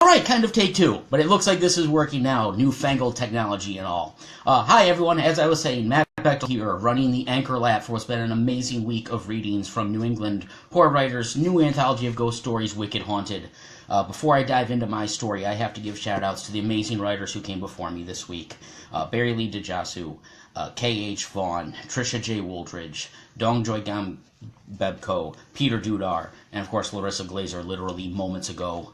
Alright, kind of take two, but it looks like this is working now, newfangled technology and all. Hi everyone, as I was saying, Matt Bechtel here, running the Anchor Lab for what's been an amazing week of readings from New England horror writers' new anthology of ghost stories, Wicked Haunted. Before I dive into my story, I have to give shout-outs to the amazing writers who came before me this week. Barry Lee DeJasu, K.H. Vaughn, Trisha J. Wooldridge, Dongjoy Gam Bebko, Peter Dudar, and of course Larissa Glazer literally moments ago.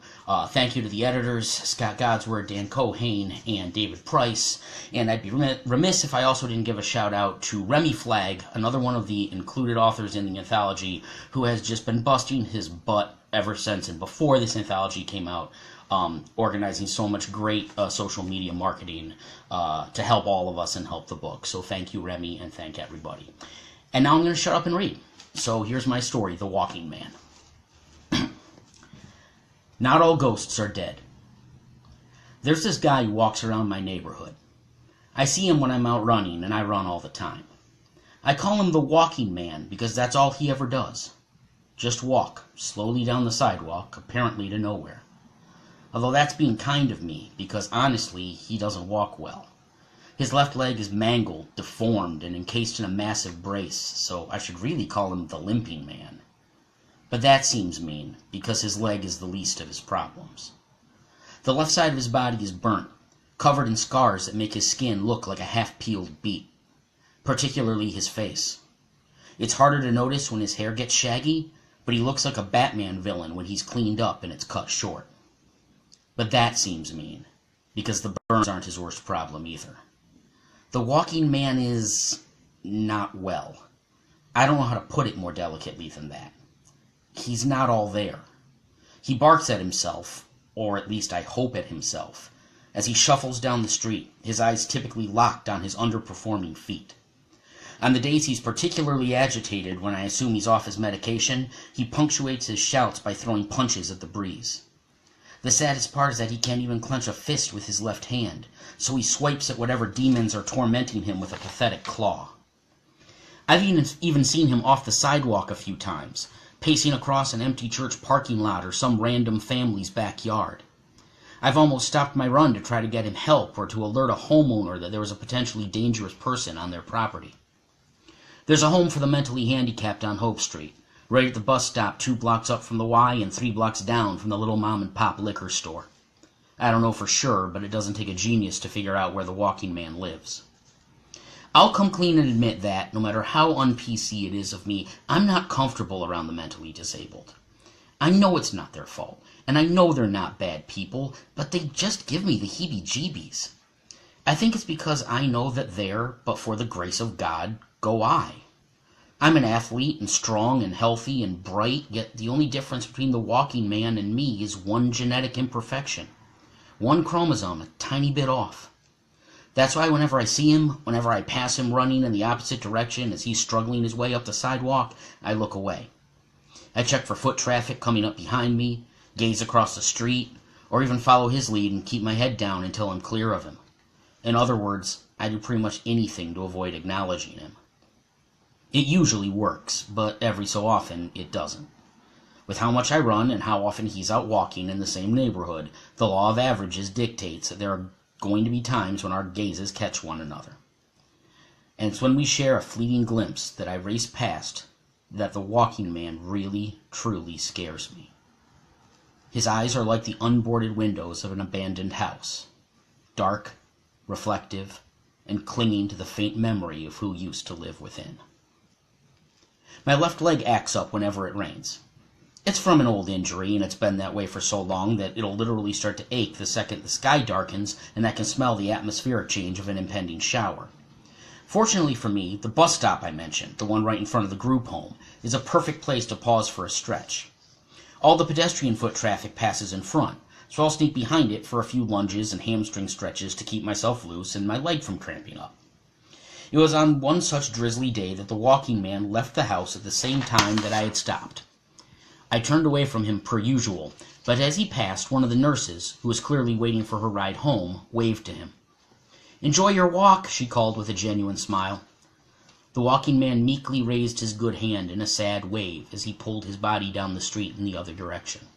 Thank you to the editors, Scott Godsword, Dan Cohane, and David Price. And I'd be remiss if I also didn't give a shout out to Remy Flagg, another one of the included authors in the anthology, who has just been busting his butt ever since and before this anthology came out, organizing so much great social media marketing to help all of us and help the book. So thank you, Remy, and thank everybody. And now I'm going to shut up and read. So here's my story, The Walking Man. Not all ghosts are dead. There's this guy who walks around my neighborhood. I see him when I'm out running, and I run all the time. I call him the Walking Man because that's all he ever does. Just walk, slowly down the sidewalk, apparently to nowhere. Although that's being kind of me, because honestly, he doesn't walk well. His left leg is mangled, deformed, and encased in a massive brace, so I should really call him the Limping Man. But that seems mean, because his leg is the least of his problems. The left side of his body is burnt, covered in scars that make his skin look like a half-peeled beet, particularly his face. It's harder to notice when his hair gets shaggy, but he looks like a Batman villain when he's cleaned up and it's cut short. But that seems mean, because the burns aren't his worst problem either. The Walking Man is not well. I don't know how to put it more delicately than that. He's not all there. He barks at himself, or at least I hope at himself, as he shuffles down the street, his eyes typically locked on his underperforming feet. On the days he's particularly agitated, when I assume he's off his medication, he punctuates his shouts by throwing punches at the breeze. The saddest part is that he can't even clench a fist with his left hand, so he swipes at whatever demons are tormenting him with a pathetic claw. I've even seen him off the sidewalk a few times, pacing across an empty church parking lot or some random family's backyard. I've almost stopped my run to try to get him help or to alert a homeowner that there was a potentially dangerous person on their property. There's a home for the mentally handicapped on Hope Street, right at the bus stop 2 blocks up from the Y and 3 blocks down from the little mom-and-pop liquor store. I don't know for sure, but it doesn't take a genius to figure out where the Walking Man lives. I'll come clean and admit that, no matter how un-PC it is of me, I'm not comfortable around the mentally disabled. I know it's not their fault, and I know they're not bad people, but they just give me the heebie-jeebies. I think it's because I know that there, but for the grace of God, go I. I'm an athlete and strong and healthy and bright, yet the only difference between the Walking Man and me is one genetic imperfection. One chromosome, a tiny bit off. That's why whenever I see him, whenever I pass him running in the opposite direction as he's struggling his way up the sidewalk, I look away. I check for foot traffic coming up behind me, gaze across the street, or even follow his lead and keep my head down until I'm clear of him. In other words, I do pretty much anything to avoid acknowledging him. It usually works, but every so often it doesn't. With how much I run and how often he's out walking in the same neighborhood, the law of averages dictates that there are going to be times when our gazes catch one another. And it's when we share a fleeting glimpse that I race past that the Walking Man really, truly scares me. His eyes are like the unboarded windows of an abandoned house, dark, reflective, and clinging to the faint memory of who used to live within. My left leg acts up whenever it rains. It's from an old injury, and it's been that way for so long that it'll literally start to ache the second the sky darkens and I can smell the atmospheric change of an impending shower. Fortunately for me, the bus stop I mentioned, the one right in front of the group home, is a perfect place to pause for a stretch. All the pedestrian foot traffic passes in front, so I'll sneak behind it for a few lunges and hamstring stretches to keep myself loose and my leg from cramping up. It was on one such drizzly day that the Walking Man left the house at the same time that I had stopped. I turned away from him per usual, but as he passed, one of the nurses, who was clearly waiting for her ride home, waved to him. "Enjoy your walk," she called with a genuine smile. The Walking Man meekly raised his good hand in a sad wave as he pulled his body down the street in the other direction.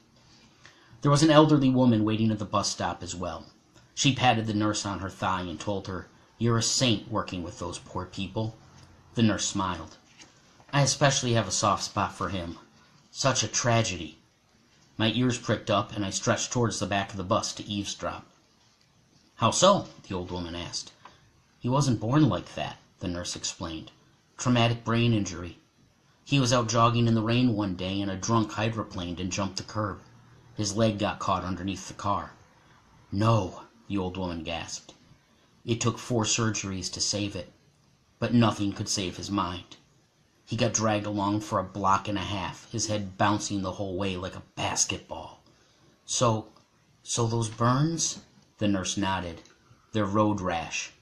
There was an elderly woman waiting at the bus stop as well. She patted the nurse on her thigh and told her, "You're a saint working with those poor people." The nurse smiled. "I especially have a soft spot for him. Such a tragedy." My ears pricked up, and I stretched towards the back of the bus to eavesdrop. "How so?" the old woman asked. "He wasn't born like that," the nurse explained. "Traumatic brain injury. He was out jogging in the rain one day, and a drunk hydroplaned and jumped the curb. His leg got caught underneath the car." "No," the old woman gasped. "It took 4 surgeries to save it, but nothing could save his mind. He got dragged along for a block and a half, his head bouncing the whole way like a basketball." So those burns?" The nurse nodded. "They're road rash.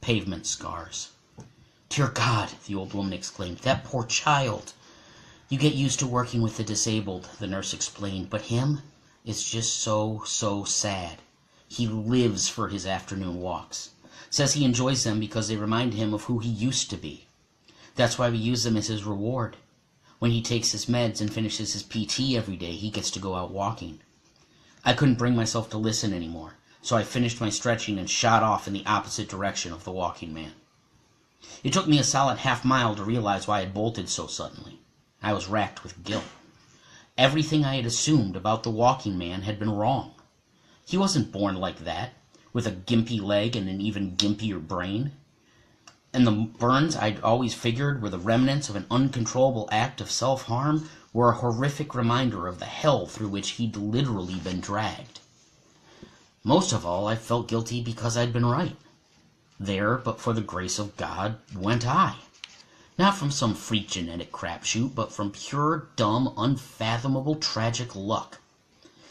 Pavement scars." "Dear God," the old woman exclaimed, "that poor child." "You get used to working with the disabled," the nurse explained, "but him? It's just so sad. He lives for his afternoon walks. Says he enjoys them because they remind him of who he used to be. That's why we use them as his reward. When he takes his meds and finishes his PT every day, he gets to go out walking." I couldn't bring myself to listen anymore, so I finished my stretching and shot off in the opposite direction of the walking man. It took me a solid half-mile to realize why I had bolted so suddenly. I was racked with guilt. Everything I had assumed about the walking man had been wrong. He wasn't born like that, with a gimpy leg and an even gimpier brain. And the burns I'd always figured were the remnants of an uncontrollable act of self-harm were a horrific reminder of the hell through which he'd literally been dragged. Most of all, I felt guilty because I'd been right. There, but for the grace of God, went I. Not from some freak genetic crapshoot, but from pure, dumb, unfathomable, tragic luck.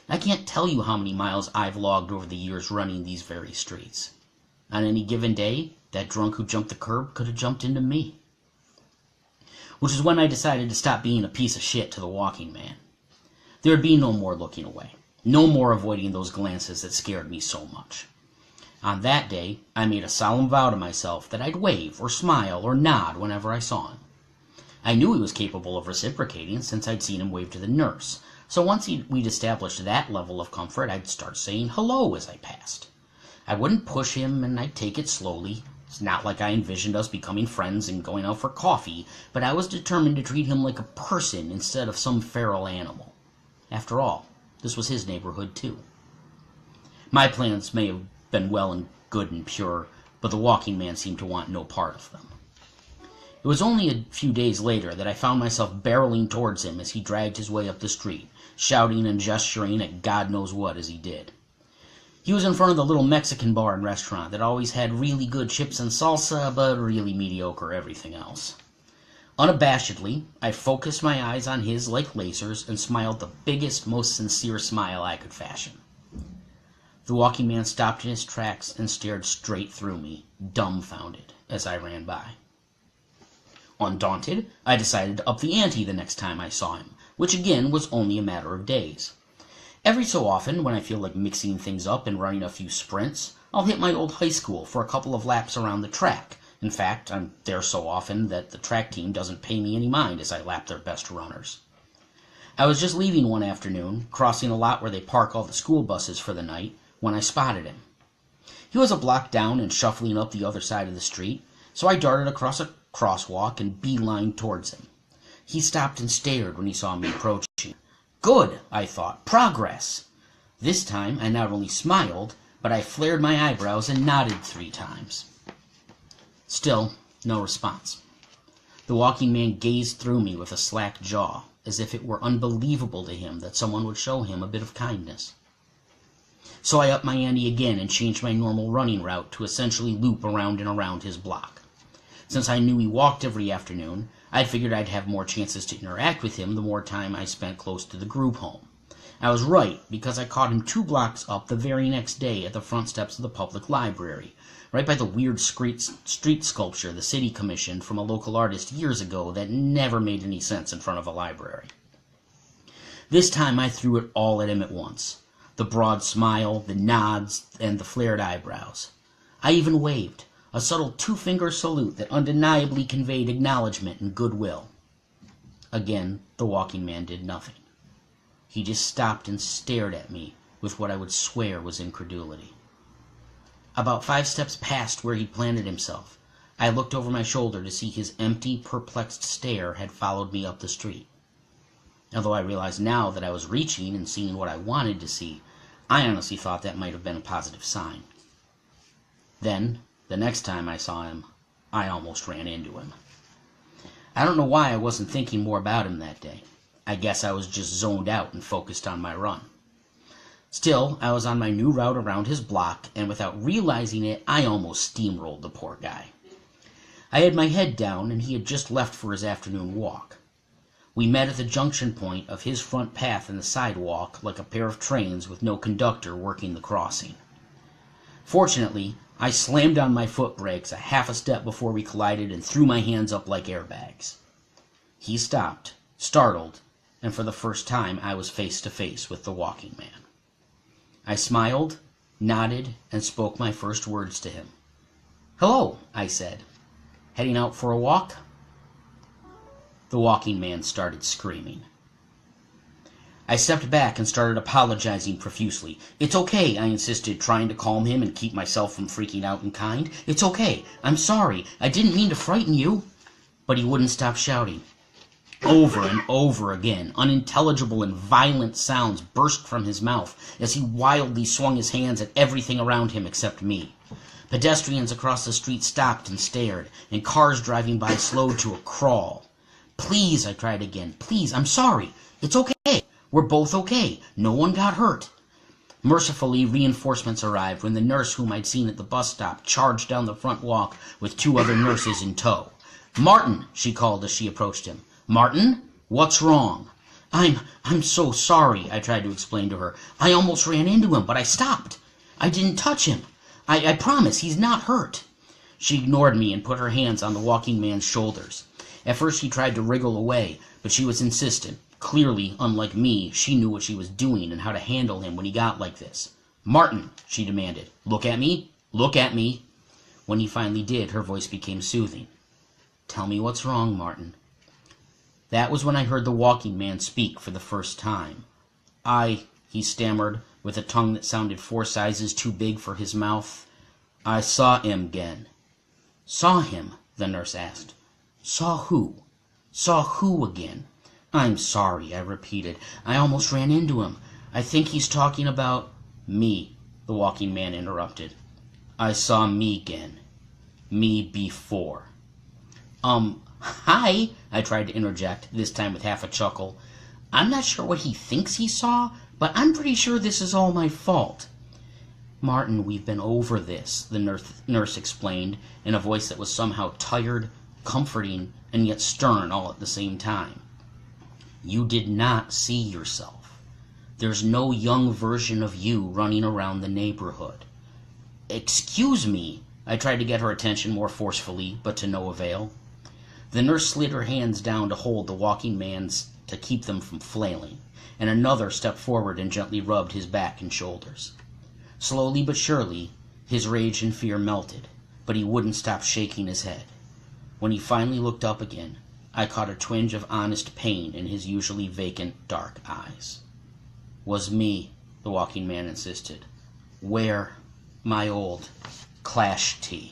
I can't tell you how many miles I've logged over the years running these very streets. On any given day, that drunk who jumped the curb could have jumped into me. Which is when I decided to stop being a piece of shit to the walking man. There would be no more looking away. No more avoiding those glances that scared me so much. On that day, I made a solemn vow to myself that I'd wave or smile or nod whenever I saw him. I knew he was capable of reciprocating since I'd seen him wave to the nurse, so once we'd established that level of comfort, I'd start saying hello as I passed. I wouldn't push him, and I'd take it slowly. It's not like I envisioned us becoming friends and going out for coffee, but I was determined to treat him like a person instead of some feral animal. After all, this was his neighborhood too. My plans may have been well and good and pure, but the walking man seemed to want no part of them. It was only a few days later that I found myself barreling towards him as he dragged his way up the street, shouting and gesturing at God knows what as he did. He was in front of the little Mexican bar and restaurant that always had really good chips and salsa, but really mediocre everything else. Unabashedly, I focused my eyes on his like lasers and smiled the biggest, most sincere smile I could fashion. The walking man stopped in his tracks and stared straight through me, dumbfounded, as I ran by. Undaunted, I decided to up the ante the next time I saw him, which again was only a matter of days. Every so often, when I feel like mixing things up and running a few sprints, I'll hit my old high school for a couple of laps around the track. In fact, I'm there so often that the track team doesn't pay me any mind as I lap their best runners. I was just leaving one afternoon, crossing a lot where they park all the school buses for the night, when I spotted him. He was a block down and shuffling up the other side of the street, so I darted across a crosswalk and beelined towards him. He stopped and stared when he saw me approaching. Good, I thought, progress. This time I not only smiled, but I flared my eyebrows and nodded 3 times. Still, no response. The walking man gazed through me with a slack jaw, as if it were unbelievable to him that someone would show him a bit of kindness. So I upped my ante again and changed my normal running route to essentially loop around and around his block. Since I knew he walked every afternoon, I figured I'd have more chances to interact with him the more time I spent close to the group home. I was right, because I caught him 2 blocks up the very next day at the front steps of the public library, right by the weird street sculpture the city commissioned from a local artist years ago that never made any sense in front of a library. This time I threw it all at him at once. The broad smile, the nods, and the flared eyebrows. I even waved, a subtle 2-finger salute that undeniably conveyed acknowledgement and goodwill. Again, the walking man did nothing. He just stopped and stared at me with what I would swear was incredulity. About 5 steps past where he'd planted himself, I looked over my shoulder to see his empty, perplexed stare had followed me up the street. Although I realized now that I was reaching and seeing what I wanted to see, I honestly thought that might have been a positive sign. Then, the next time I saw him, I almost ran into him. I don't know why I wasn't thinking more about him that day. I guess I was just zoned out and focused on my run. Still, I was on my new route around his block, and without realizing it, I almost steamrolled the poor guy. I had my head down, and he had just left for his afternoon walk. We met at the junction point of his front path and the sidewalk like a pair of trains with no conductor working the crossing. Fortunately, I slammed on my foot brakes a half a step before we collided and threw my hands up like airbags. He stopped, startled, and for the first time I was face to face with the walking man. I smiled, nodded, and spoke my first words to him. "Hello," I said. "Heading out for a walk?" The walking man started screaming. I stepped back and started apologizing profusely. "It's okay," I insisted, trying to calm him and keep myself from freaking out in kind. "It's okay. I'm sorry. I didn't mean to frighten you." But he wouldn't stop shouting. Over and over again, unintelligible and violent sounds burst from his mouth as he wildly swung his hands at everything around him except me. Pedestrians across the street stopped and stared, and cars driving by slowed to a crawl. "Please," I tried again. "Please, I'm sorry. It's okay. We're both okay. No one got hurt." Mercifully, reinforcements arrived when the nurse whom I'd seen at the bus stop charged down the front walk with 2 other nurses in tow. "Martin," she called as she approached him. "Martin, what's wrong?" I'm so sorry," I tried to explain to her. "I almost ran into him, but I stopped. I didn't touch him. I promise he's not hurt." She ignored me and put her hands on the walking man's shoulders. At first he tried to wriggle away, but she was insistent. Clearly, unlike me, she knew what she was doing and how to handle him when he got like this. "Martin," she demanded, "look at me. Look at me." When he finally did, her voice became soothing. "Tell me what's wrong, Martin." That was when I heard the walking man speak for the first time. He stammered, with a tongue that sounded 4 sizes too big for his mouth. "I saw him again." "Saw him?" the nurse asked. "Saw who? Saw who again?" "I'm sorry," I repeated. "I almost ran into him. I think he's talking about—" "Me," the walking man interrupted. "I saw me again. Me before." Hi," I tried to interject, this time with half a chuckle. "I'm not sure what he thinks he saw, but I'm pretty sure this is all my fault." "Martin, we've been over this," the nurse explained, in a voice that was somehow tired, comforting, and yet stern all at the same time. "You did not see yourself. There's no young version of you running around the neighborhood." "Excuse me," I tried to get her attention more forcefully, but to no avail. The nurse slid her hands down to hold the walking man's to keep them from flailing, and another stepped forward and gently rubbed his back and shoulders. Slowly but surely, his rage and fear melted, but he wouldn't stop shaking his head. When he finally looked up again, I caught a twinge of honest pain in his usually vacant, dark eyes. "Was me," the walking man insisted. "Wear my old Clash tee."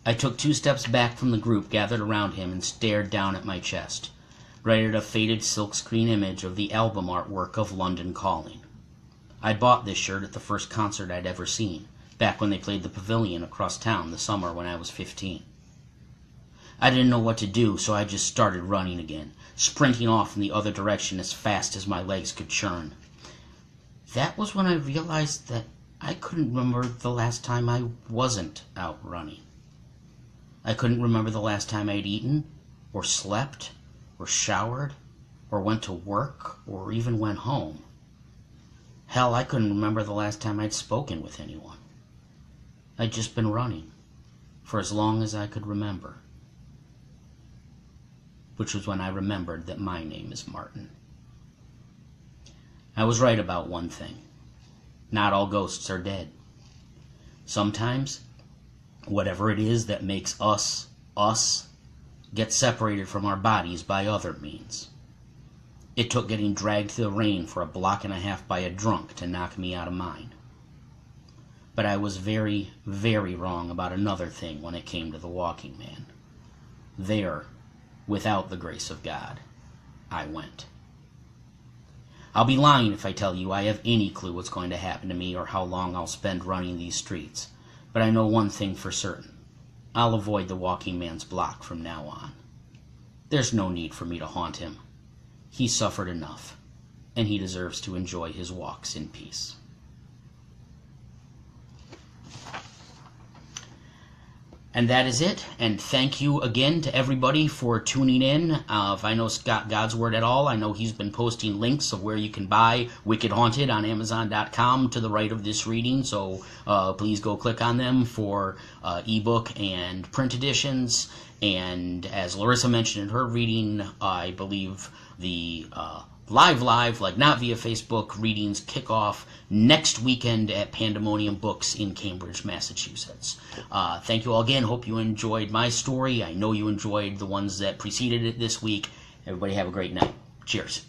I took 2 steps back from the group gathered around him and stared down at my chest, right at a faded silkscreen image of the album artwork of London Calling. I'd bought this shirt at the first concert I'd ever seen, back when they played the Pavilion across town the summer when I was 15. I didn't know what to do, so I just started running again, sprinting off in the other direction as fast as my legs could churn. That was when I realized that I couldn't remember the last time I wasn't out running. I couldn't remember the last time I'd eaten, or slept, or showered, or went to work, or even went home. Hell, I couldn't remember the last time I'd spoken with anyone. I'd just been running, for as long as I could remember. Which was when I remembered that my name is Martin. I was right about one thing. Not all ghosts are dead. Sometimes, whatever it is that makes us, gets separated from our bodies by other means. It took getting dragged through the rain for a block and a half by a drunk to knock me out of mine. But I was very, very wrong about another thing when it came to the walking man. There, without the grace of God, I went. I'll be lying if I tell you I have any clue what's going to happen to me or how long I'll spend running these streets, but I know one thing for certain. I'll avoid the walking man's block from now on. There's no need for me to haunt him. He's suffered enough, and he deserves to enjoy his walks in peace. And that is it, and thank you again to everybody for tuning in. If I know Scott God's Word at all, I know he's been posting links of where you can buy Wicked Haunted on Amazon.com to the right of this reading, so please go click on them for ebook and print editions. And as Larissa mentioned in her reading, I believe the live, like not via Facebook, readings kick off next weekend at Pandemonium Books in Cambridge, Massachusetts. Thank you all again. Hope you enjoyed my story. I know you enjoyed the ones that preceded it this week. Everybody have a great night. Cheers.